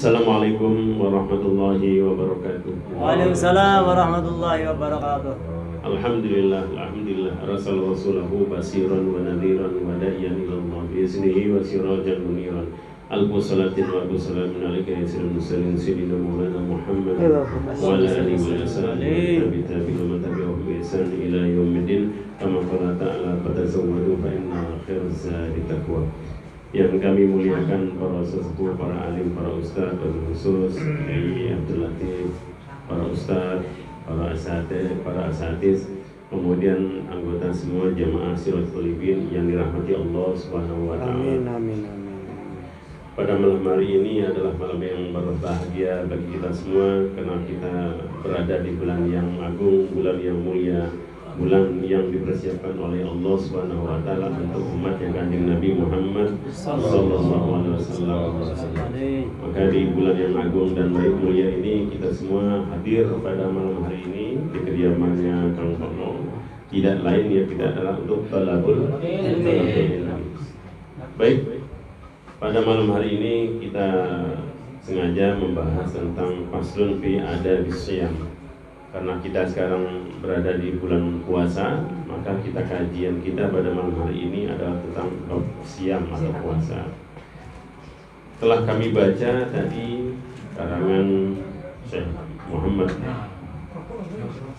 Assalamualaikum warahmatullahi wabarakatuh. Waalaikumsalam warahmatullahi wabarakatuh. Alhamdulillah, alhamdulillah. Rasul rasulahu basiran wa nadhiran wa da'iyan ila Allah bi iznihi wa sirajan muniran. Al-Salatin wa salamun alaika ya sayyidul mursalin sayyidina Maulana Muhammad wa ala alihi wa sahbihi tabi'in tabi'ahum bi ihsan ila yaumiddin. Kama qala ta'ala fatazawwadu fa inna khairaz zadi taqwa. Yang kami muliakan para sesepuh, para alim, para ustaz, para khusus, Kiai Abdul Latif, para ustaz, para asatiz, kemudian anggota semua jamaah Siratul Talibin yang dirahmati Allah Subhanahu wa taala. Amin amin amin. Pada malam hari ini adalah malam yang berbahagia bagi kita semua karena kita berada di bulan yang agung, bulan yang mulia, bulan yang dipersiapkan oleh Allah Subhanahu wa taala untuk umatnya Kanjeng Nabi Muhammad sallallahu alaihi wasallam. Maka di bulan yang agung dan baik mulia ini kita semua hadir pada malam hari ini di kediamannya Kang Tono. Tidak lain ya, kita adalah untuk talabul ilmi. Baik, pada malam hari ini kita sengaja membahas tentang faslun fi adabis syiyam. Karena kita sekarang berada di bulan puasa, maka kajian kita pada malam hari ini adalah tentang siam atau puasa. Telah kami baca tadi karangan Syekh Muhammad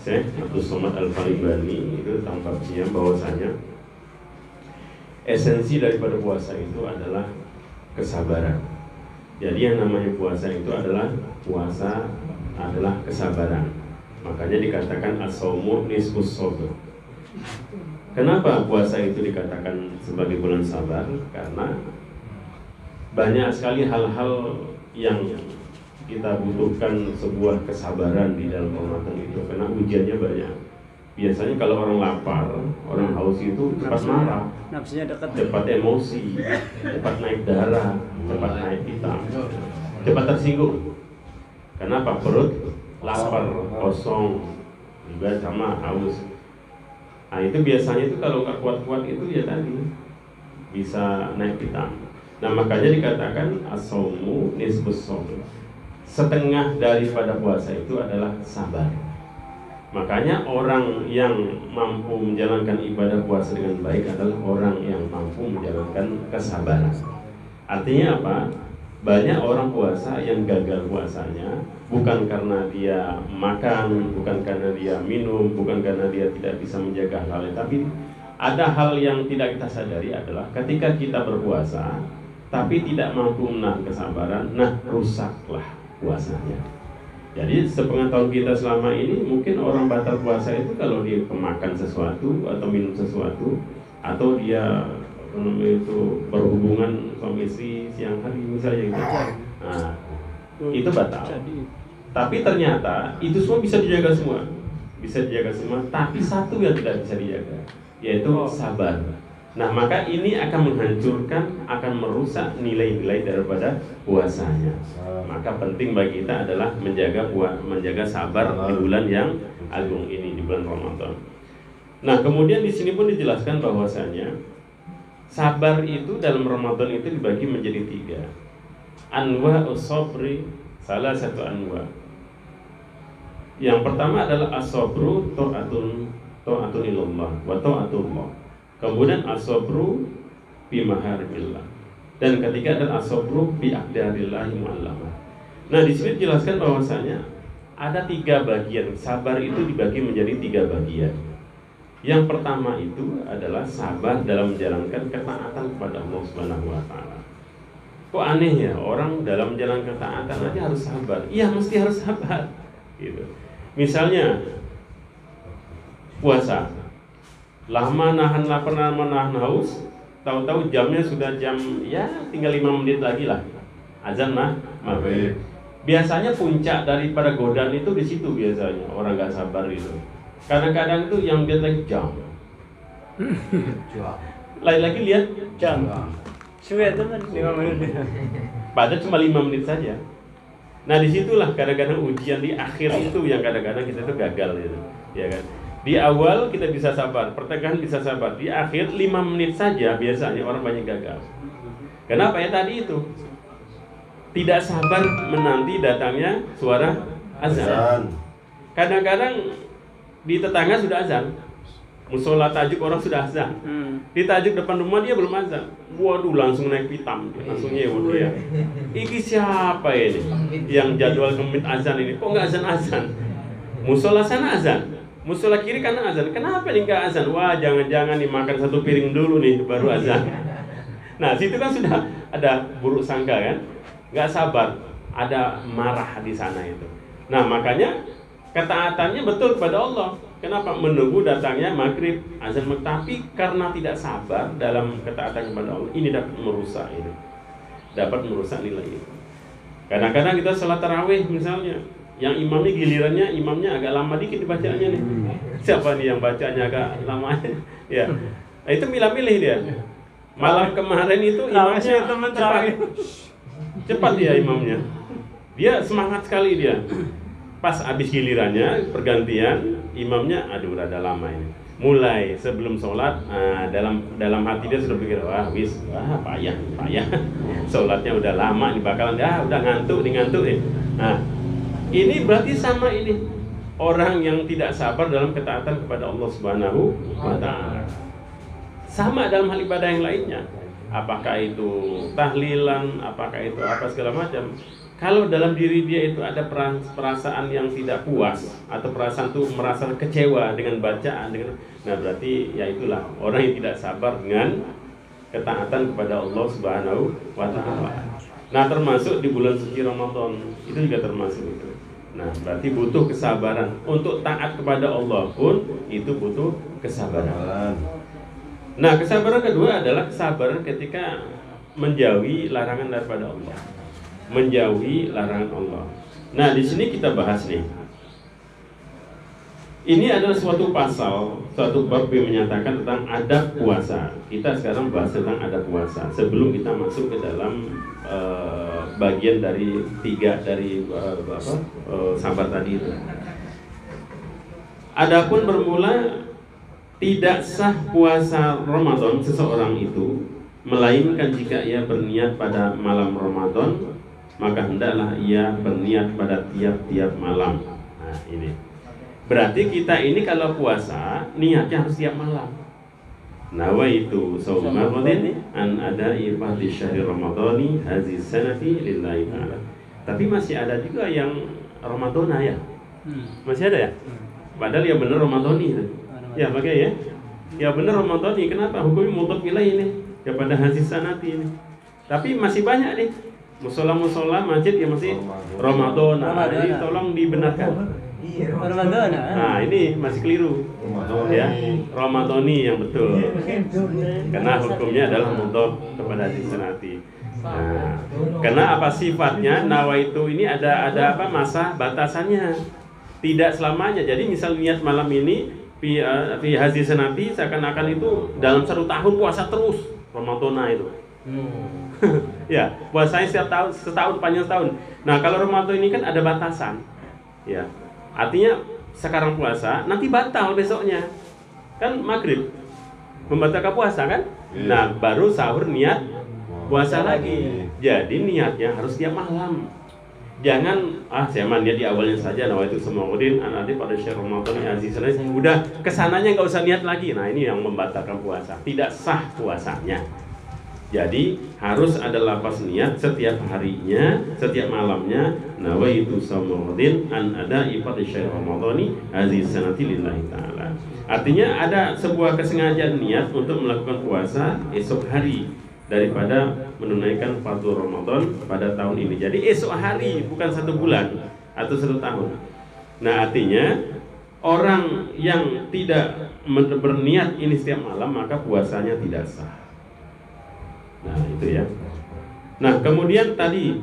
Syekh Abdul Somad Al-Faribani itu tentang bab siam, bahwasanya esensi daripada puasa itu adalah kesabaran. Jadi yang namanya puasa itu adalah kesabaran. Makanya dikatakan as-shaumu nisfus sabr. Kenapa puasa itu dikatakan sebagai bulan sabar? Karena banyak sekali hal-hal yang kita butuhkan sebuah kesabaran di dalam Ramadan itu, karena ujiannya banyak. Biasanya kalau orang lapar, orang haus itu cepat marah, Nafsunya dekat, cepat emosi, cepat naik darah, cepat naik hitam, cepat tersinggung. Kenapa? Perut lapar, kosong, juga sama haus. Nah itu biasanya itu kalau nggak kuat-kuat itu ya tadi bisa naik hitam. Nah makanya dikatakan as-shaumu nisfus sabr. Setengah daripada puasa itu adalah sabar. Makanya orang yang mampu menjalankan ibadah puasa dengan baik adalah orang yang mampu menjalankan kesabaran. Artinya apa? Banyak orang puasa yang gagal puasanya bukan karena dia makan, bukan karena dia minum, bukan karena dia tidak bisa menjaga hal lain, tapi ada hal yang tidak kita sadari adalah ketika kita berpuasa tapi tidak mampu menahan kesabaran, nah rusaklah puasanya. Jadi sepengetahuan kita selama ini mungkin orang batal puasa itu kalau dia kemakan sesuatu atau minum sesuatu atau dia itu berhubungan suami istri siang hari misalnya gitu. Nah, itu batal. Tapi ternyata itu semua bisa dijaga semua. Tapi satu yang tidak bisa dijaga, yaitu sabar. Nah, maka ini akan menghancurkan, akan merusak nilai-nilai daripada puasanya. Maka penting bagi kita adalah menjaga sabar di bulan yang agung ini, di bulan Ramadan. Nah, kemudian di sini pun dijelaskan bahwasanya sabar itu dalam Ramadan itu dibagi menjadi 3. Anwa'us sabri, salah satu anwa. Yang pertama adalah as-sabru ta'atun ilallah wa ta'atullah. Kemudian as-sabru bi maharimillah. Dan ketiga adalah as-sabru bi aqdarillahi mu'allamah. Nah, di sini dijelaskan bahwasanya ada 3 bagian. Sabar itu dibagi menjadi 3 bagian. Yang pertama itu adalah sabar dalam menjalankan ketaatan kepada Allah Subhanahu wa taala. Kok aneh ya, orang dalam menjalankan ketaatan aja harus sabar. Iya, mesti harus sabar. Gitu. Misalnya puasa. Lama nahan lapar, lama nahan haus, tahu-tahu jamnya sudah jam ya tinggal 5 menit lagi lah. Azan maghrib. Biasanya puncak daripada godaan itu di situ biasanya. Orang enggak sabar itu. Kadang-kadang itu yang dia lagi jam. Lain lagi lihat jam. sudah teman 5 menit. Padahal cuma 5 menit saja. Nah disitulah kadang-kadang ujian di akhir itu yang kadang-kadang kita itu gagal gitu, ya kan? Di awal kita bisa sabar, pertengahan bisa sabar, di akhir 5 menit saja biasanya orang banyak gagal. Kenapa ya tadi itu? tidak sabar menanti datangnya suara azan. Kadang-kadang di tetangga sudah azan, musola tajuk orang sudah azan, di tajuk depan rumah dia belum azan. Waduh, langsung naik pitam, langsung nyewa dia. Iki siapa ini yang jadwal kemit azan ini? Kok nggak azan-azan? Musola sana azan, musola kiri kanan azan. Kenapa nih nggak azan? Wah, jangan-jangan dimakan satu piring dulu nih baru azan. Nah, situ kan sudah ada buruk sangka kan? Nggak sabar, ada marah di sana itu. Nah, makanya ketaatannya betul kepada Allah. Kenapa? Menunggu datangnya maghrib, azan. Tapi karena tidak sabar dalam ketaatan kepada Allah, ini dapat merusak ini, dapat merusak nilai itu. Kadang-kadang kita salat tarawih misalnya, yang imamnya gilirannya imamnya agak lama dikit dibacaannya nih. Siapa nih yang bacanya agak lama? Ya, nah, itu milih-milih dia. Malam kemarin itu imamnya cepat ya imamnya. Dia semangat sekali dia. Pas habis gilirannya pergantian imamnya, aduh rada lama ini. Mulai sebelum sholat, dalam hati dia sudah pikir, wah payah. Sholatnya udah lama, ini bakalan udah ngantuk nih. Nah, ini berarti sama ini orang yang tidak sabar dalam ketaatan kepada Allah Subhanahu wa Ta'ala. Sama dalam hal ibadah yang lainnya. Apakah itu tahlilan, apakah itu apa segala macam. Kalau dalam diri dia itu ada perasaan yang tidak puas atau perasaan itu merasa kecewa dengan bacaan, nah berarti ya itulah orang yang tidak sabar dengan ketaatan kepada Allah Subhanahu wa Ta'ala. Nah, termasuk di bulan suci Ramadan itu juga termasuk itu. Nah, berarti butuh kesabaran untuk taat kepada Allah pun itu butuh kesabaran. Nah, kesabaran kedua adalah kesabaran ketika menjauhi larangan daripada Allah. Menjauhi larangan Allah. Nah, di sini kita bahas nih. Ini adalah suatu pasal, suatu bab yang menyatakan tentang adab puasa. Kita sekarang bahas tentang adab puasa sebelum kita masuk ke dalam bagian dari sabar tadi itu. Adapun bermula tidak sah puasa Ramadan seseorang itu melainkan jika ia berniat pada malam Ramadan, maka hendaklah ia berniat pada tiap-tiap malam. Nah, ini berarti kita ini kalau puasa niatnya harus tiap malam. Nawaitu shauma ghadin an ada'i fardhi syahri ramadhani hadhihi sanati lillahi ta'ala. Tapi masih ada juga yang Ramadana ya. Masih ada ya? Padahal ya benar Ramadhani itu. Ya pakai ya. Ya benar Ramadhani. Kenapa? Hukumnya mutlak wilayah ini kepada hadhihi sanati ini. Tapi masih banyak nih musola-musola masjid yang masih Ramadana. Jadi tolong dibenarkan. Ramadana. Nah, ini masih keliru. Ya, Ramadhani yang betul. Karena hukumnya adalah mutlak kepada hadhihi sanati. Nah, karena apa sifatnya nawaitu ini ada apa masa batasannya. Tidak selamanya. Jadi misal niat malam ini fi hadhihi sanati seakan-akan itu dalam 1 tahun puasa terus Ramadana itu. Ya, puasanya setiap tahun, setahun panjang setahun. Nah, kalau Ramadan ini kan ada batasan. Ya. Artinya sekarang puasa, nanti batal besoknya. Kan maghrib membatalkan puasa kan? Nah, baru sahur niat puasa lagi. Jadi niatnya harus tiap malam. Jangan saya niat di awalnya saja, nawaitu samaudin nanti pada syahr Ramadan azizan. Udah kesananya nggak usah niat lagi. Nah, ini yang membatalkan puasa. Tidak sah puasanya. Jadi harus ada lafaz niat setiap harinya, setiap malamnya. Nawaitu samaudin an ada'i fardhi syahr Ramadhani azizan lillahi ta'ala. Artinya ada sebuah kesengajaan niat untuk melakukan puasa esok hari daripada menunaikan fardhu Ramadan pada tahun ini. Jadi esok hari, bukan 1 bulan atau 1 tahun. Nah, artinya orang yang tidak berniat ini setiap malam maka puasanya tidak sah. Nah, itu ya. Nah, kemudian tadi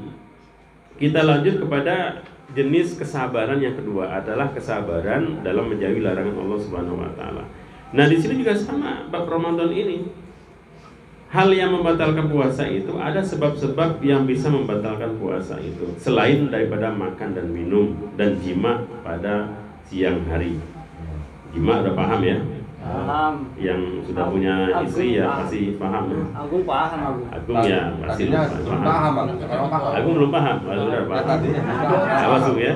kita lanjut kepada jenis kesabaran yang kedua adalah kesabaran dalam menjauhi larangan Allah Subhanahu wa Ta'ala. Nah, di sini juga sama bab Ramadan ini. Hal yang membatalkan puasa itu ada sebab-sebab yang bisa membatalkan puasa itu selain daripada makan dan minum dan jima pada siang hari. Jima udah paham ya? Paham. Yang sudah punya istri ya pasti paham. Aku paham aku. Agung ya pasti Tadinya paham. paham Bang, sekarang paham. Agung belum paham, baru udah Ya, paham. tadinya paham. Awas ya.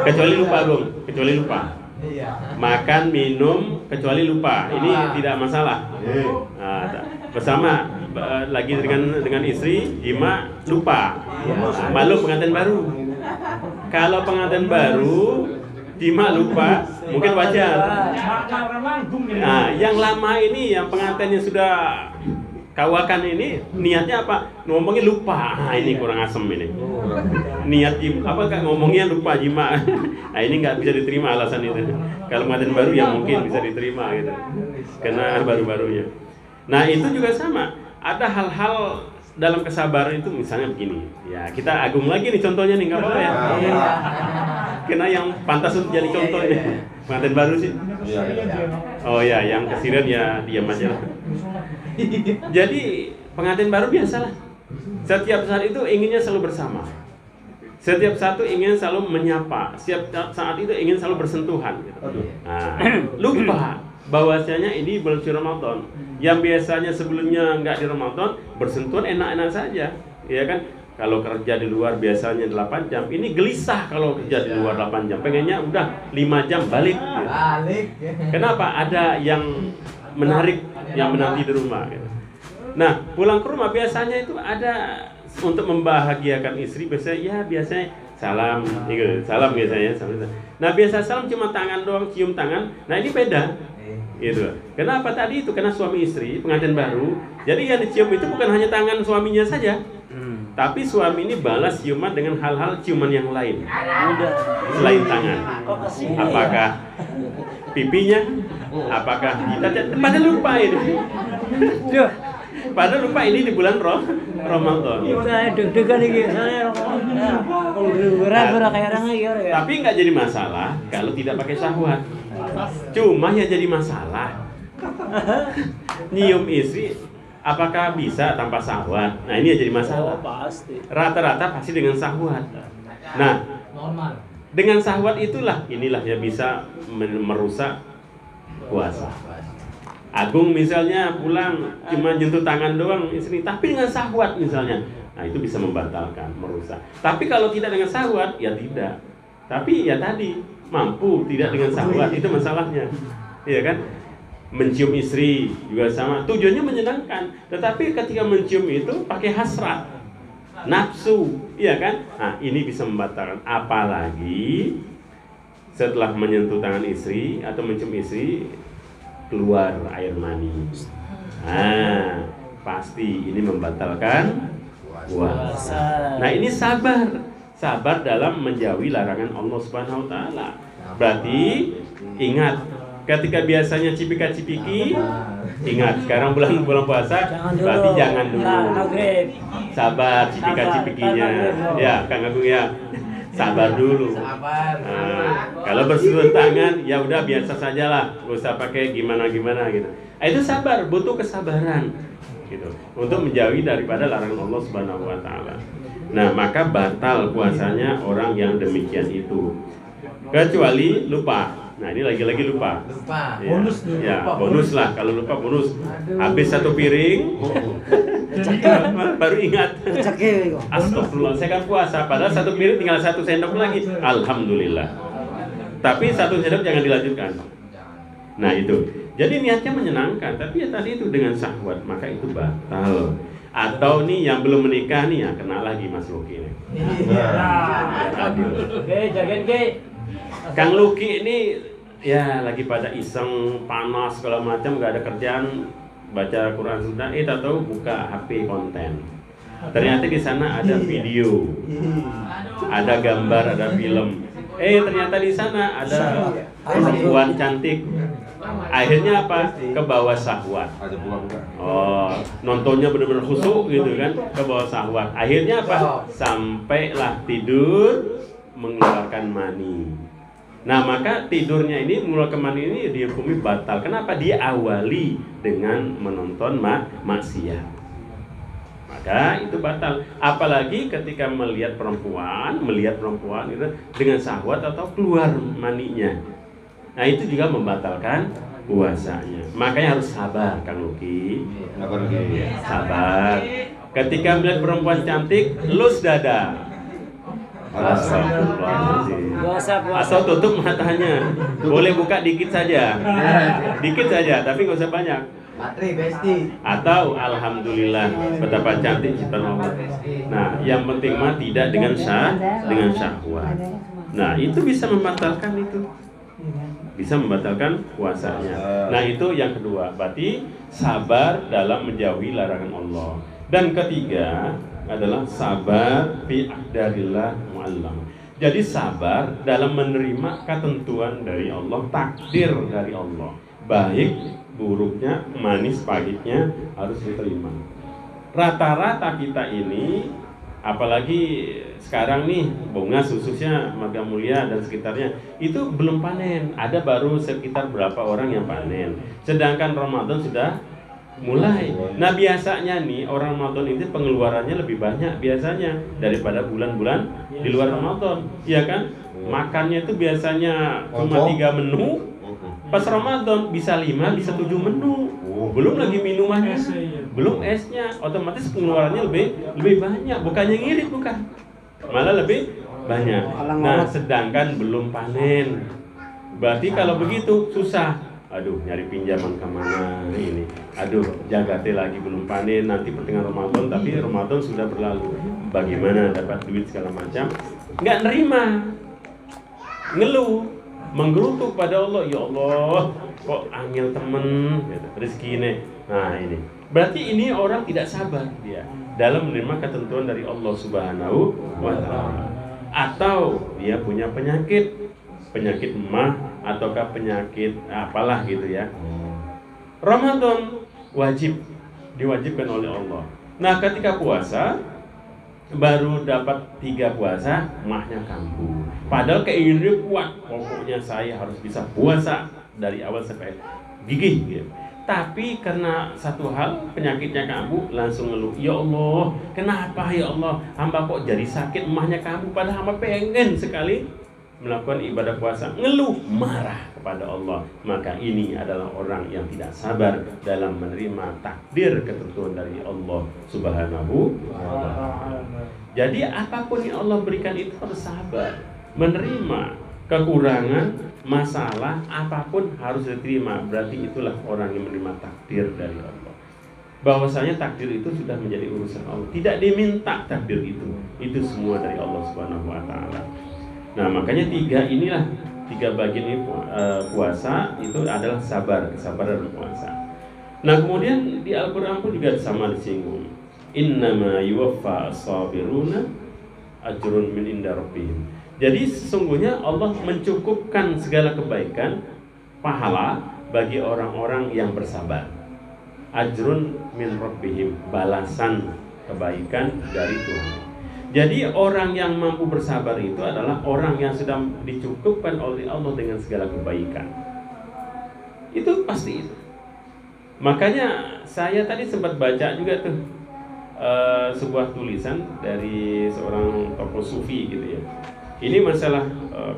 Kecuali lupa Agung, kecuali lupa. Makan, minum, kecuali lupa. Ini tidak masalah. Nah, bersama lagi dengan istri, jima, lupa. Malu pengantin baru. Kalau pengantin baru, jima lupa, mungkin wajar. Nah, yang lama ini, yang pengantinnya sudah kawakan ini, niatnya apa? Ngomongnya lupa. Nah, ini kurang asem ini. Niat apa kak ngomongnya lupa jima. Nah, ini nggak bisa diterima alasan itu. Kalau pengantin baru ya mungkin bisa diterima gitu. Karena baru-barunya. Nah, itu juga sama. Ada hal-hal dalam kesabaran itu misalnya begini. Ya, kita Agung lagi nih contohnya nih, nggak apa-apa ya. Karena yang pantas untuk jadi contoh ini. Pengantin baru sih. Oh ya, yang kesiren ya diam aja lah. Jadi pengantin baru biasalah. Setiap saat itu inginnya selalu bersama. Setiap satu ingin selalu menyapa. Setiap saat itu ingin selalu bersentuhan. Gitu. Nah, lupa bahwasanya ini bulan suci Ramadan. Yang biasanya sebelumnya nggak di Ramadan bersentuhan enak-enak saja, ya kan? Kalau kerja di luar biasanya 8 jam, ini gelisah kalau kerja di luar 8 jam. Pengennya udah 5 jam balik. Gitu. Kenapa? Ada yang menarik, yang menanti di rumah. Gitu. Nah, pulang ke rumah biasanya itu ada untuk membahagiakan istri. Biasanya salam, gitu. Salam biasanya. Nah, biasa salam cuma tangan doang, cium tangan. Nah, ini beda. Gitu. Kenapa tadi itu? Karena suami istri, pengantin baru. Jadi yang dicium itu bukan hanya tangan suaminya saja. Tapi suami ini balas ciuman dengan hal-hal ciuman yang lain. Selain tangan. Apakah pipinya? Apakah kita? Padahal lupa ini. Padahal lupa ini di bulan Ramadan. Deg-degan iki soalnya berat kayak orang lagi ya. Tapi nggak jadi masalah kalau tidak pakai syahwat. Cuma ya jadi masalah. Nyium istri apakah bisa tanpa syahwat? Nah, ini ya jadi masalah. Pasti. Rata-rata pasti dengan syahwat. Nah, dengan syahwat inilah yang bisa merusak puasa. Agung misalnya pulang cuma nyentuh tangan doang istri, tapi dengan syahwat misalnya, nah itu bisa membatalkan, merusak. Tapi kalau tidak dengan syahwat, ya tidak. Tapi ya tadi mampu tidak dengan syahwat, itu masalahnya, iya kan? Mencium istri juga sama, tujuannya menyenangkan. Tetapi ketika mencium itu pakai hasrat, nafsu, iya kan? Nah ini bisa membatalkan. Apalagi setelah menyentuh tangan istri atau mencium istri keluar air mani. Nah, pasti ini membatalkan puasa. Nah, ini sabar dalam menjauhi larangan Allah Subhanahu wa taala. Berarti ingat, ketika biasanya cipika-cipiki, ingat sekarang bulan puasa, berarti jangan dulu. Sabar cipika-cipikinya. Ya, Kang Agung ya. Sabar dulu. Kalau bersentuhan tangan, ya udah biasa saja lah, gak usah pakai gimana gitu. Itu sabar, butuh kesabaran, gitu, untuk menjauhi daripada larangan Allah Subhanahu wa taala. Nah, maka batal puasanya orang yang demikian itu, kecuali lupa. Nah, ini lagi-lagi lupa. Ya, bonus. Ya, bonus lah. Kalau lupa bonus. Habis satu piring, baru ingat. Astagfirullah, saya kan puasa. Padahal satu piring tinggal 1 sendok lagi. Alhamdulillah. Tapi 1 sendok jangan dilanjutkan. Nah itu. Jadi niatnya menyenangkan. Tapi ya tadi itu dengan syahwat, maka itu batal. Atau nih yang belum menikah nih, ya kena lagi Mas Luki nih. Oke, jagain ke. Kang Luki ini ya lagi pada iseng, panas segala macam, nggak ada kerjaan, baca Quran sudah, tahu buka HP konten. Ternyata di sana ada video, ada gambar, ada film. Ternyata di sana ada perempuan cantik. Akhirnya apa? Ke bawah syahwat. Oh, nontonnya benar-benar khusyuk gitu kan, ke bawah syahwat. Akhirnya apa? Sampailah tidur mengeluarkan mani. Nah, maka tidurnya ini, mengeluarkan mani ini dihukumi batal. Kenapa? Dia awali dengan menonton maksiat. Maka itu batal. Apalagi ketika melihat perempuan itu dengan syahwat atau keluar maninya. Nah, itu juga membatalkan puasanya. Makanya harus sabar, Kang Luki. Apa lagi? Sabar. Ketika melihat perempuan cantik, lus dada. Astagfirullahaladzim. Puasa. Atau tutup matanya. Boleh buka dikit saja. Dikit saja, tapi nggak usah banyak. Patri besti. Atau alhamdulillah betapa cantik ciptaan Allah. Nah, yang penting mah tidak dengan syahwat. Nah, itu bisa membatalkan itu. Bisa membatalkan puasanya. Nah, itu yang kedua. Berarti sabar dalam menjauhi larangan Allah. Dan ketiga adalah sabar fi aqdarillah mu'allam. Jadi sabar dalam menerima ketentuan dari Allah, takdir dari Allah. Baik buruknya, manis pahitnya harus diterima. Rata-rata kita ini, apalagi sekarang nih, Bongas khususnya, Marga Mulia dan sekitarnya, itu belum panen. Ada baru sekitar berapa orang yang panen. Sedangkan Ramadan sudah mulai. Nah, biasanya nih orang Ramadan itu pengeluarannya lebih banyak biasanya daripada bulan-bulan di luar Ramadan, ya kan? Makannya itu biasanya cuma 3 menu. Pas Ramadan bisa 5, bisa 7 menu. Belum lagi minumannya, belum esnya. Otomatis pengeluarannya lebih banyak. Bukannya ngirit, bukan, malah lebih banyak. Nah, sedangkan belum panen. Berarti kalau begitu susah. Aduh, nyari pinjaman kemana ini? Aduh, jagate lagi belum panen. Nanti pertengahan Ramadan, tapi Ramadan sudah berlalu. Bagaimana dapat duit segala macam? Nggak nerima, ngeluh, menggerutu pada Allah. Ya Allah, kok angel temen gitu, rezeki ini. Nah, ini berarti ini orang tidak sabar dia dalam menerima ketentuan dari Allah Subhanahu wa Ta'ala. Atau dia punya penyakit emah ataukah penyakit apalah gitu ya. Ramadan diwajibkan oleh Allah. Nah, ketika puasa baru dapat 3 puasa, mahnya kambuh. Padahal keinginannya kuat, pokoknya saya harus bisa puasa dari awal sampai gigih gitu. Tapi karena satu hal, penyakitnya kambuh, langsung ngeluh. Ya Allah, kenapa ya Allah, hamba kok jadi sakit, mahnya kambuh, padahal hamba pengen sekali melakukan ibadah puasa. Ngeluh, marah kepada Allah. Maka ini adalah orang yang tidak sabar dalam menerima takdir ketentuan dari Allah Subhanahu wa Ta'ala. Jadi apapun yang Allah berikan itu harus sabar. Menerima kekurangan, masalah, apapun harus diterima. Berarti itulah orang yang menerima takdir dari Allah. Bahwasanya takdir itu sudah menjadi urusan Allah. Tidak diminta takdir itu. Itu semua dari Allah Subhanahu wa Ta'ala. Nah, makanya 3 bagian ini puasa itu adalah sabar, kesabaran puasa. Nah, kemudian di Al-Quran pun juga sama disinggung. Innama yuwaffa as-sabiruna ajrun min inda rabbihim. Jadi sesungguhnya Allah mencukupkan segala kebaikan, pahala bagi orang-orang yang bersabar. Ajrun min rabbihim, balasan kebaikan dari Tuhan. Jadi orang yang mampu bersabar itu adalah orang yang sedang dicukupkan oleh Allah dengan segala kebaikan. Itu pasti itu. Makanya saya tadi sempat baca juga tuh sebuah tulisan dari seorang tokoh sufi gitu ya. Ini masalah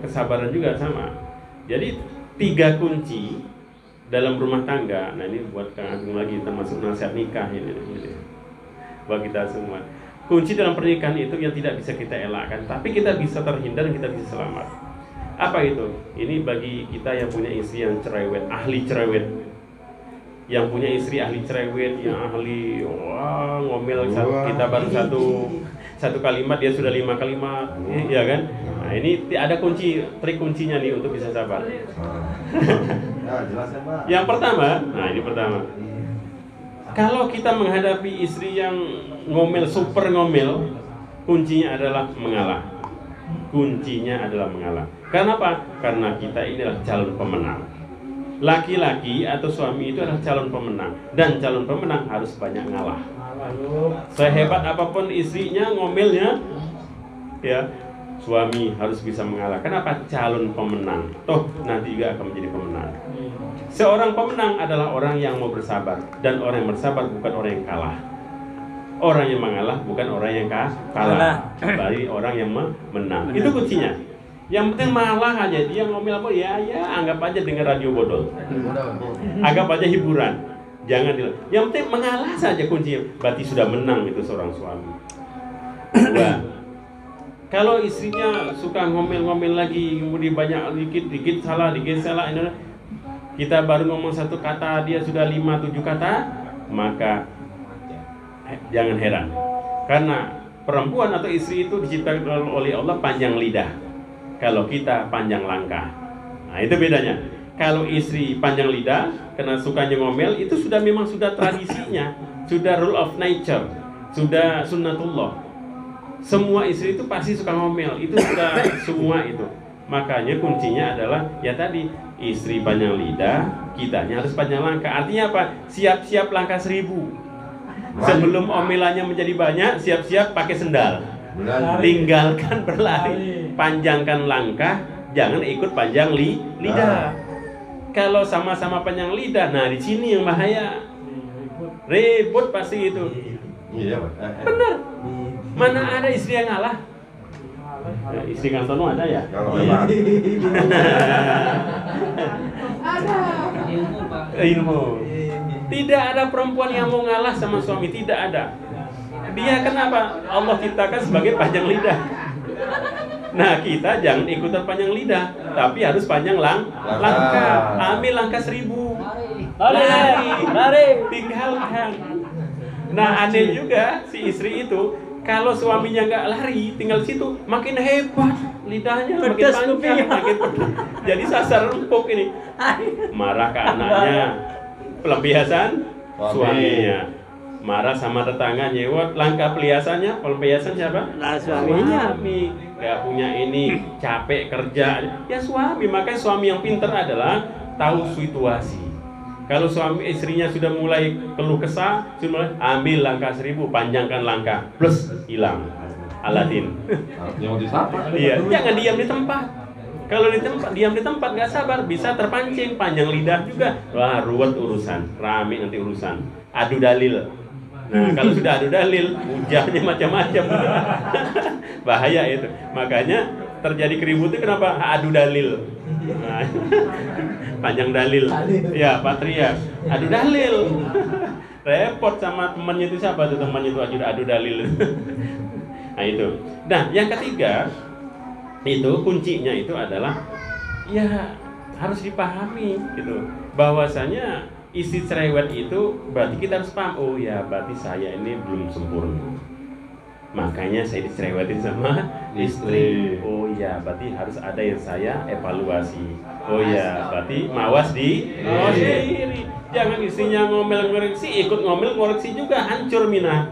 kesabaran juga sama. Jadi 3 kunci dalam rumah tangga. Nah, ini buat Kang Agung lagi, termasuk nasihat nikah ini gitu. Buat kita semua. Kunci dalam pernikahan itu yang tidak bisa kita elakkan, tapi kita bisa terhindar, kita bisa selamat. Apa itu? Ini bagi kita yang punya istri yang cerewet, ahli cerewet. Yang punya istri ahli cerewet, yang ahli ngomel kita baru satu kalimat dia sudah 5 kalimat, ya kan? Nah, ini ada trik kuncinya nih untuk bisa sabar. Yang pertama, ini pertama. Kalau kita menghadapi istri yang ngomel, super ngomel, kuncinya adalah mengalah. Kuncinya adalah mengalah. Kenapa? Karena kita inilah calon pemenang. Laki-laki atau suami itu adalah calon pemenang, dan calon pemenang harus banyak ngalah. Sehebat apapun istrinya ngomelnya, ya, suami harus bisa mengalah. Kenapa? Calon pemenang. Toh nanti juga akan menjadi pemenang. Seorang pemenang adalah orang yang mau bersabar, dan orang yang bersabar bukan orang yang kalah. Orang yang mengalah bukan orang yang kalah, bagi orang yang menang. Itu kuncinya. Yang penting malah aja dia ngomel apa ya anggap aja dengar radio bodol. Anggap aja hiburan. Jangan yang penting mengalah saja kuncinya. Berarti sudah menang itu seorang suami. Dua, kalau istrinya suka ngomel-ngomel lagi, kemudian banyak dikit salah, ini kita baru ngomong satu kata, dia sudah 5-7 kata, maka jangan heran. Karena perempuan atau istri itu diciptakan oleh Allah panjang lidah. Kalau kita panjang langkah. Nah, itu bedanya. Kalau istri panjang lidah, karena sukanya ngomel, itu memang sudah tradisinya, sudah rule of nature, sudah sunnatullah. Semua istri itu pasti suka ngomel, itu sudah semua itu. Makanya kuncinya adalah ya tadi, istri panjang lidah, kitanya harus panjang langkah. Artinya apa? Siap-siap langkah 1000. Sebelum omelannya menjadi banyak, siap-siap pakai sendal. Tinggalkan berlari, panjangkan langkah, jangan ikut panjang lidah. Kalau sama-sama panjang lidah, nah di sini yang bahaya. Ribut pasti itu. Iya, benar. Mana ada istri yang ngalah? Ya, istri Kantono ada ya? Ada. Ilmu. Tidak ada perempuan yang mau ngalah sama suami, tidak ada. Dia kenapa? Allah ciptakan sebagai panjang lidah. Nah, kita jangan ikutan panjang lidah, tapi harus panjang langkah. Ambil langkah 1000. Lari. Tinggalkan. Nah, aneh juga si istri itu, kalau suaminya nggak lari, tinggal situ, makin hebat lidahnya, makin panjang, makin pedas. Jadi sasar empuk ini. Marah ke anaknya, pelampiasan suaminya. Marah sama tetangga, nyewot, langkah pelampiasan siapa? Nah, suaminya. Suami nggak punya ini, capek kerja, ya suami. Makanya suami yang pintar adalah tahu situasi. Kalau suami istrinya sudah mulai keluh kesah, sudah mulai ambil langkah 1000, panjangkan langkah, plus hilang. Aladin. Jangan disapa. Iya, jangan diam di tempat. Kalau diam di tempat nggak sabar, bisa terpancing, panjang lidah juga. Wah, ruwet urusan, rame nanti urusan. Adu dalil. Nah, kalau sudah adu dalil, hujahnya macam-macam. Bahaya itu. Makanya terjadi keributan kenapa? Adu dalil. Nah, panjang dalil. Ya, patriark. Adu dalil. Repot sama temannya itu, siapa tuh temannya itu adu dalil. Nah, itu. Nah, yang ketiga itu kuncinya itu adalah ya harus dipahami gitu. Bahwasanya isi cerewet itu berarti kita harus paham, oh ya berarti saya ini belum sempurna, makanya saya dicerewetin sama istri. Oh ya berarti harus ada yang saya evaluasi. Oh ya berarti mawas diri. Jangan istrinya ngomel ngoreksi, ikut ngomel ngoreksi juga, hancur mina.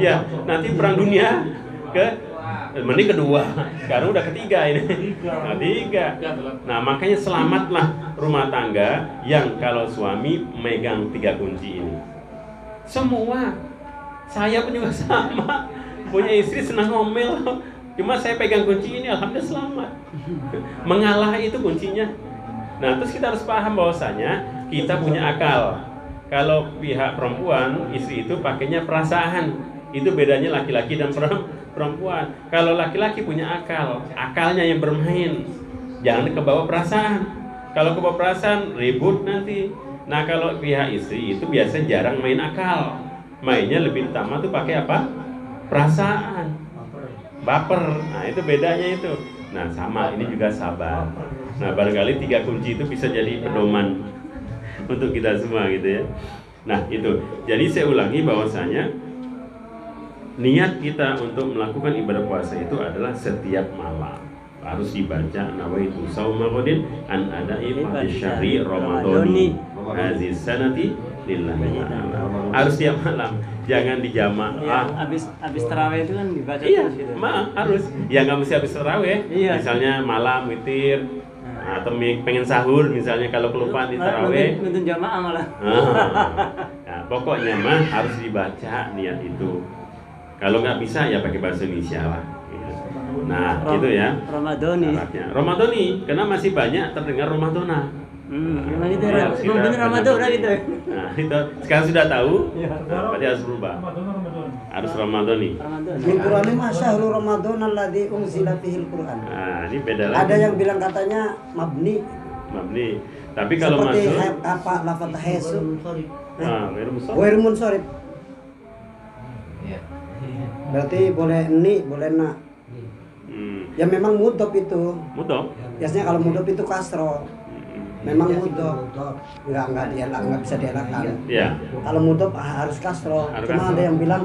Ya nanti perang dunia ini kedua, sekarang udah ketiga ini. Nah, 3. Nah, makanya selamatlah rumah tangga yang kalau suami megang 3 kunci ini. Semua, saya pun juga sama. Punya istri senang ngomel, cuma saya pegang kunci ini, alhamdulillah selamat. Mengalah itu kuncinya. Nah, terus kita harus paham bahwasanya kita punya akal. Kalau pihak perempuan, istri itu pakainya perasaan. Itu bedanya laki-laki dan perempuan. Kalau laki-laki punya akal, akalnya yang bermain, jangan kebawa perasaan. Kalau kebawa perasaan ribut nanti. Nah kalau pihak istri itu biasanya jarang main akal, mainnya lebih utama tuh pakai apa? Perasaan, baper. Nah itu bedanya itu. Nah sama ini juga sabar. Nah barangkali 3 kunci itu bisa jadi pedoman untuk kita semua gitu ya. Nah itu. Jadi saya ulangi bahwasanya niat kita untuk melakukan ibadah puasa itu adalah setiap malam harus dibaca nawaitu shauma ghadin an ada'i syahri ramadhani haziz sanati lillahi ta'ala. Harus tiap malam, jangan dijamaah. Ya, habis tarawih itu kan dibaca iya, terus gitu. Harus. Ya nggak mesti habis tarawih. Iya. Misalnya malam witir atau pengen sahur misalnya, kalau kelupaan di tarawih. Nonton jamaah malah. Nah, pokoknya harus dibaca niat itu. Kalau nggak bisa ya pakai bahasa Indonesia lah. Nah, itu ya. Ramadhani, karena masih banyak terdengar Ramadhana. Memang itu benar Ramadhana gitu. Nah, itu sekarang sudah tahu. Berarti harus berubah. harus Ramadan nih. Ramadan. Di Quran mah syahrul Ramadan alladzi unzila fihil Quran. Nah, ini beda lagi. Ada yang bilang katanya mabni. Mabni. Tapi kalau seperti masuk apa lafaz hesu. ghairu munsharif. Ghairu munsharif. Iya. Berarti boleh ni, boleh na. Ya memang mudhof itu. Mudhof. Biasanya kalau mudhof itu kasro. Memang mudhof. Enggak dielak, enggak bisa dielakkan. Iya. Kalau mudhof harus kasro. Harus Cuma kasro. ada yang bilang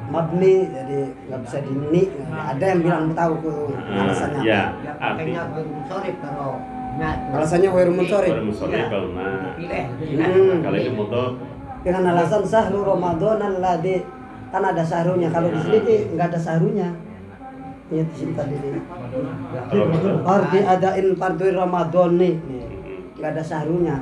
mabni, jadi nggak bisa dini. Ada yang bilang tahu tuh alasannya. Ya, Ya arti pakainya sorry kalau nggak Alasannya ghairu munsharif. ghairu munsharif kalau nah. pilih. Kalau itu mudhof. Dengan alasan syahrul Ramadan alladzi kan ada sahrunya. Kalau di sini tuh nggak ada sahrunya. Iya di sini tadi nih. Ramadan. Arti adain fardu Ramadan nih. Nggak ada sahrunya.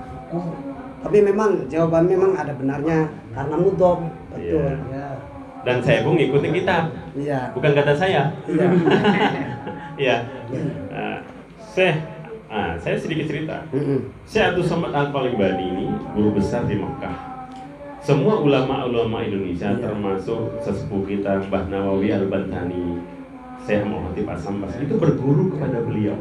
Tapi memang jawaban memang ada benarnya karena mudhof. Betul. Iya. Dan saya pun ngikutin kitab, Iya. bukan kata saya. Iya. Iya. Saya sedikit cerita. Syekh Abdul Somad Al-Palembani ini guru besar di Mekah. Semua ulama-ulama Indonesia termasuk sesepuh kita Mbah Nawawi Al-Bantani, Syekh Muhammad As-Sambas itu berguru kepada beliau.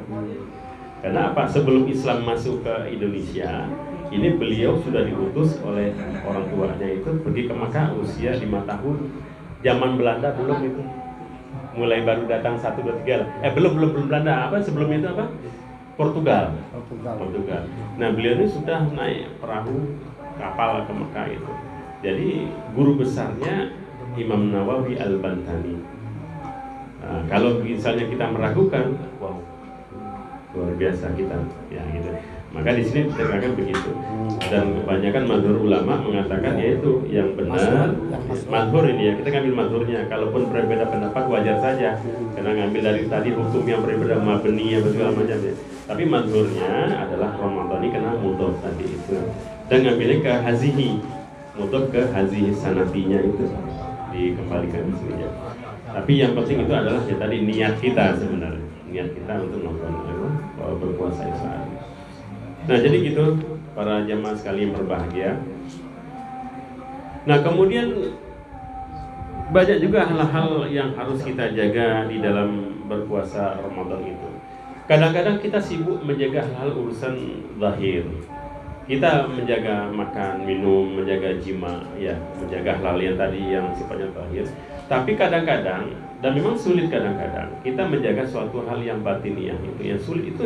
Karena apa? Sebelum Islam masuk ke Indonesia, ini beliau sudah diutus oleh orang tuanya itu pergi ke Mekah usia 5 tahun. Zaman Belanda belum itu. Mulai baru datang 1, 2, 3 lah. Belum Belanda. Apa sebelum itu apa? Portugal. Nah, beliau ini sudah naik perahu kapal ke Mekah itu. Jadi guru besarnya Imam Nawawi Al-Bantani. Nah, kalau misalnya kita meragukan, wow, luar biasa kita, ya gitu. Maka di sini diterangkan begitu. Dan kebanyakan mazhur ulama mengatakan yaitu yang benar. Mazhur ini ya, kita ngambil mazhurnya. Kalaupun berbeda pendapat wajar saja, karena ngambil dari tadi hukum yang berbeda mabni apa segala macam ya. Tapi mazhurnya adalah Ramadhani kena mudhof tadi itu. Dan ngambilnya ke hazihi, mudhof ke hazihi sanatinya itu dikembalikan di sini ya. Tapi yang penting itu adalah ya tadi niat kita sebenarnya, niat kita untuk nonton berpuasa Isra. Nah jadi gitu para jamaah sekalian berbahagia. Nah kemudian banyak juga hal-hal yang harus kita jaga di dalam berpuasa Ramadan itu. Kadang-kadang kita sibuk menjaga hal-hal urusan zahir. Kita menjaga makan, minum, menjaga jima, ya, menjaga hal yang tadi yang sifatnya zahir. Tapi kadang-kadang, dan memang sulit kadang-kadang, kita menjaga suatu hal yang batiniah itu, yang sulit itu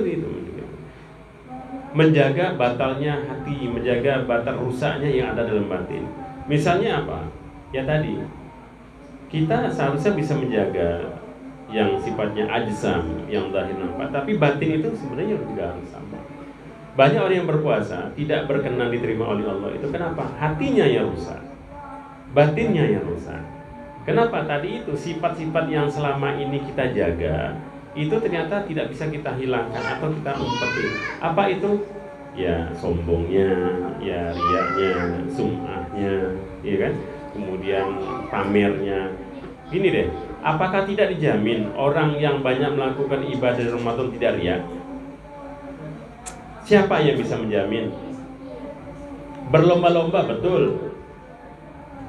menjaga batalnya hati, menjaga batal rusaknya yang ada dalam batin. Misalnya apa? Ya tadi, kita seharusnya bisa menjaga yang sifatnya ajsam, yang zahir nampak, tapi batin itu sebenarnya juga harus sama. Banyak orang yang berpuasa tidak berkenan diterima oleh Allah itu kenapa? Hatinya yang rusak, batinnya yang rusak. Kenapa? Tadi itu sifat-sifat yang selama ini kita jaga itu ternyata tidak bisa kita hilangkan atau kita umpetin. Apa itu? Ya sombongnya, ya riaknya, sum'ahnya, ya kan? Kemudian pamernya. Gini deh, apakah tidak dijamin orang yang banyak melakukan ibadah di Ramadan tidak riak? Siapa yang bisa menjamin? Berlomba-lomba, betul.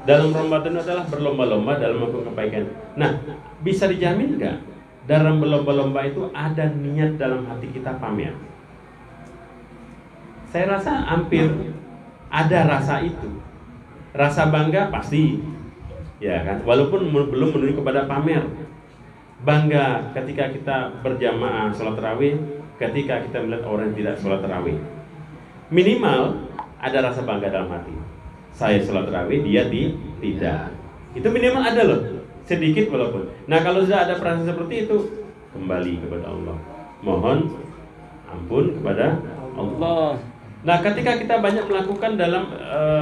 Dalam Ramadan adalah berlomba-lomba dalam melakukan kebaikan. Nah, bisa dijamin nggak? Dalam berlomba-lomba itu ada niat dalam hati kita pamer. Saya rasa hampir ada rasa itu. Rasa bangga pasti. Ya kan, walaupun belum menuju kepada pamer. Bangga ketika kita berjamaah sholat tarawih, ketika kita melihat orang yang tidak sholat tarawih. Minimal ada rasa bangga dalam hati. Saya sholat tarawih, dia tidak. Itu minimal ada loh, sedikit walaupun. Nah kalau sudah ada perasaan seperti itu, kembali kepada Allah. Mohon ampun kepada Allah. Nah ketika kita banyak melakukan dalam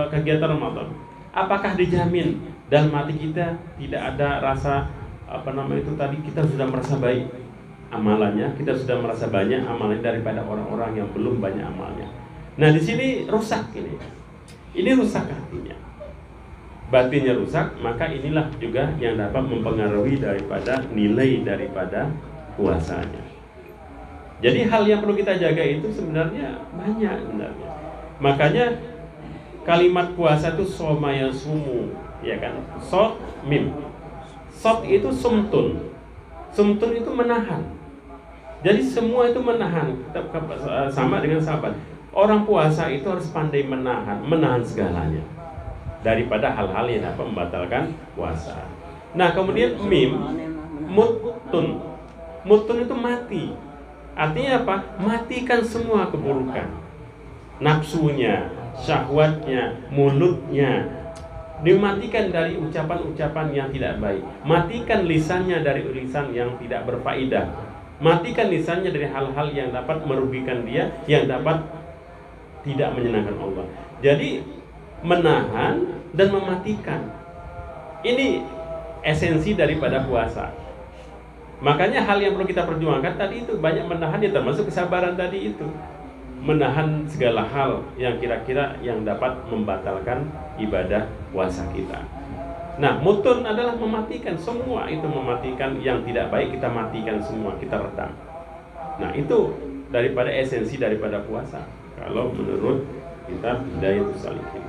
kegiatan Ramadan, apakah dijamin dalam hati kita tidak ada rasa itu tadi kita sudah merasa baik amalannya, kita sudah merasa banyak amalannya daripada orang-orang yang belum banyak amalnya. Nah di sini rusak ini rusak hatinya, batinnya rusak, maka inilah juga yang dapat mempengaruhi daripada nilai daripada puasanya. Jadi hal yang perlu kita jaga itu sebenarnya banyak sebenarnya. Makanya kalimat puasa itu soma yasumu, ya kan? So mim. Sot itu sumtun. Sumtun itu menahan. Jadi semua itu menahan. Sama dengan sahabat. Orang puasa itu harus pandai menahan segalanya daripada hal-hal yang dapat membatalkan puasa. Nah, kemudian mim, mutun. Mutun itu mati. Artinya apa? Matikan semua keburukan. Nafsunya, syahwatnya, mulutnya. Dimatikan dari ucapan-ucapan yang tidak baik. Matikan lisannya dari lisan yang tidak berfaedah. Matikan lisannya dari hal-hal yang dapat merugikan dia, yang dapat tidak menyenangkan Allah. Jadi menahan dan mematikan. Ini esensi daripada puasa. Makanya hal yang perlu kita perjuangkan tadi itu banyak menahan, ya termasuk kesabaran tadi itu. Menahan segala hal yang kira-kira yang dapat membatalkan ibadah puasa kita. Nah, mutun adalah mematikan semua itu, mematikan yang tidak baik, kita matikan semua, kita redam. Nah, itu daripada esensi daripada puasa. Kalau menurut kitab Hidayatus Salikin.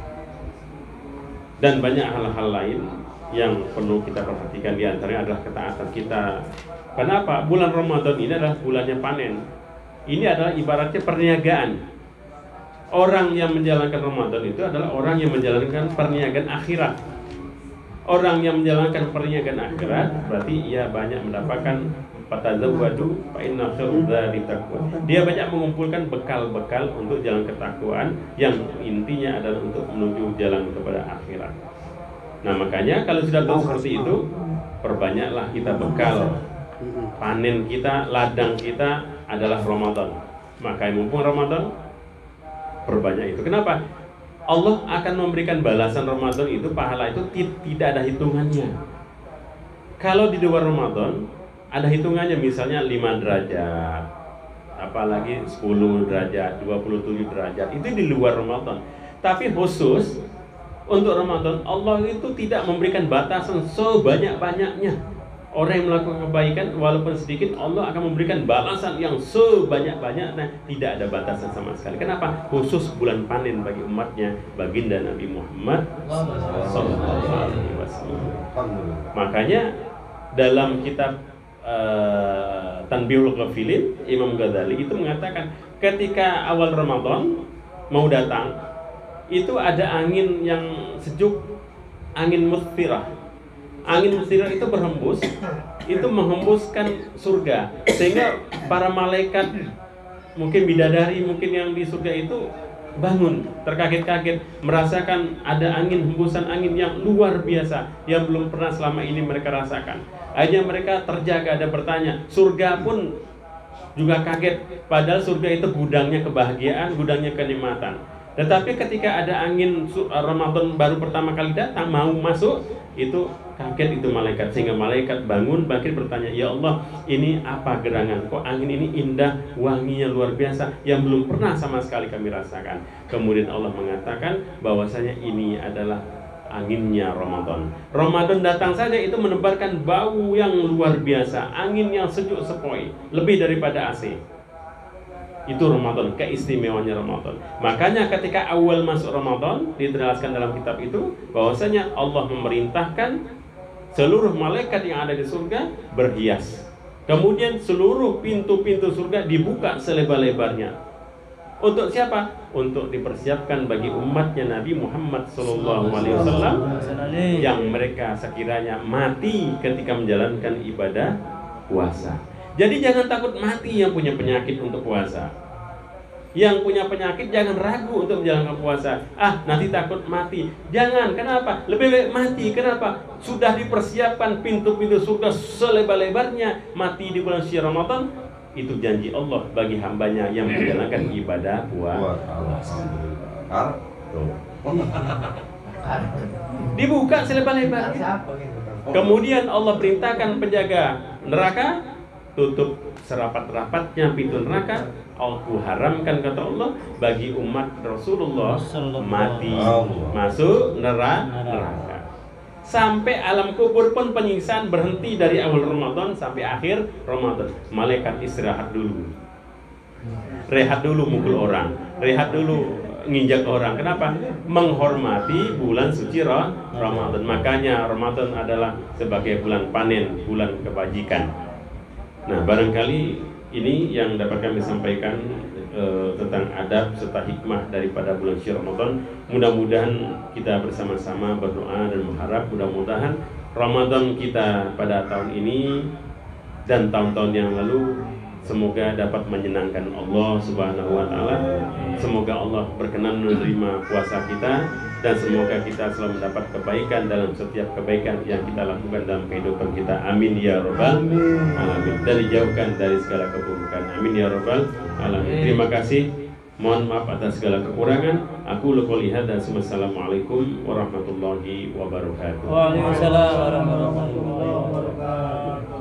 Dan banyak hal-hal lain yang perlu kita perhatikan, di antaranya adalah ketaatan kita. Kenapa? Bulan Ramadan ini adalah bulannya panen. Ini adalah ibaratnya perniagaan. Orang yang menjalankan Ramadan itu adalah orang yang menjalankan perniagaan akhirat. Orang yang menjalankan perniagaan akhirat berarti ia banyak mendapatkan fatazawwadu fa inna khairadz taqwa. Dia banyak mengumpulkan bekal-bekal untuk jalan ketakwaan yang intinya adalah untuk menuju jalan kepada akhirat. Nah, makanya kalau sudah tahu seperti itu, perbanyaklah kita bekal. Panen kita, ladang kita adalah Ramadan. Maka mumpung Ramadan, perbanyak itu. Kenapa? Allah akan memberikan balasan Ramadan itu, pahala itu tidak ada hitungannya. Kalau di luar Ramadan ada hitungannya, misalnya 5 derajat, apalagi 10 derajat, 27 derajat, itu di luar Ramadan. Tapi khusus untuk Ramadan, Allah itu tidak memberikan batasan sebanyak-banyaknya. Orang yang melakukan kebaikan walaupun sedikit, Allah akan memberikan balasan yang sebanyak-banyaknya, tidak ada batasan sama sekali. Kenapa? Khusus bulan panen bagi umatnya, baginda Nabi Muhammad SAW. Makanya dalam kitab Tanbihul Ghafilin, Imam Ghazali itu mengatakan ketika awal Ramadan mau datang, itu ada angin yang sejuk, angin musfirah. Angin musfirah itu berhembus, itu menghembuskan surga, sehingga para malaikat, mungkin bidadari, mungkin yang di surga itu bangun, terkaget-kaget, merasakan ada angin, hembusan angin yang luar biasa, yang belum pernah selama ini mereka rasakan. Akhirnya mereka terjaga dan bertanya, surga pun juga kaget, padahal surga itu gudangnya kebahagiaan, gudangnya kenikmatan. Tetapi ketika ada angin Ramadan baru pertama kali datang, mau masuk, itu kaget itu malaikat, sehingga malaikat bangun bangkit bertanya, ya Allah, ini apa gerangan? Kok angin ini indah, wanginya luar biasa, yang belum pernah sama sekali kami rasakan. Kemudian Allah mengatakan bahwasanya ini adalah anginnya Ramadan. Ramadan datang saja itu menebarkan bau yang luar biasa, angin yang sejuk sepoi, lebih daripada AC. Itu Ramadan, keistimewaannya Ramadan. Makanya ketika awal masuk Ramadan, dijelaskan dalam kitab itu bahwasanya Allah memerintahkan seluruh malaikat yang ada di surga berhias. Kemudian seluruh pintu-pintu surga dibuka selebar-lebarnya. Untuk siapa? Untuk dipersiapkan bagi umatnya Nabi Muhammad SAW yang mereka sekiranya mati ketika menjalankan ibadah puasa. Jadi jangan takut mati yang punya penyakit untuk puasa. Yang punya penyakit jangan ragu untuk menjalankan puasa. Nanti takut mati. Jangan, kenapa? Lebih baik mati, kenapa? Sudah dipersiapkan pintu-pintu surga selebar-lebarnya. Mati di bulan suci Ramadan, itu janji Allah bagi hambanya yang menjalankan ibadah puasa. Dibuka selebar-lebarnya. Kemudian Allah perintahkan penjaga neraka, tutup serapat-rapatnya pintu neraka. Aku haramkan, kata Allah, bagi umat Rasulullah mati masuk neraka. Sampai alam kubur pun penyiksaan berhenti dari awal Ramadan sampai akhir Ramadan. Malaikat istirahat dulu, rehat dulu mukul orang, rehat dulu nginjak orang. Kenapa? Menghormati bulan suci Ramadan. Makanya Ramadan adalah sebagai bulan panen, bulan kebajikan. Nah, barangkali ini yang dapat kami sampaikan tentang adab serta hikmah daripada bulan suci Ramadan. Mudah-mudahan kita bersama-sama berdoa dan mengharap mudah-mudahan Ramadan kita pada tahun ini dan tahun-tahun yang lalu semoga dapat menyenangkan Allah Subhanahu wa taala. Semoga Allah berkenan menerima puasa kita dan semoga kita selalu mendapat kebaikan dalam setiap kebaikan yang kita lakukan dalam kehidupan kita. Amin ya rabbal alamin. Dan dijauhkan dari segala keburukan. Amin ya rabbal alamin. Terima kasih. Mohon maaf atas segala kekurangan. Aku qouli hadza. Wassalamualaikum warahmatullahi wabarakatuh. Waalaikumsalam warahmatullahi wabarakatuh.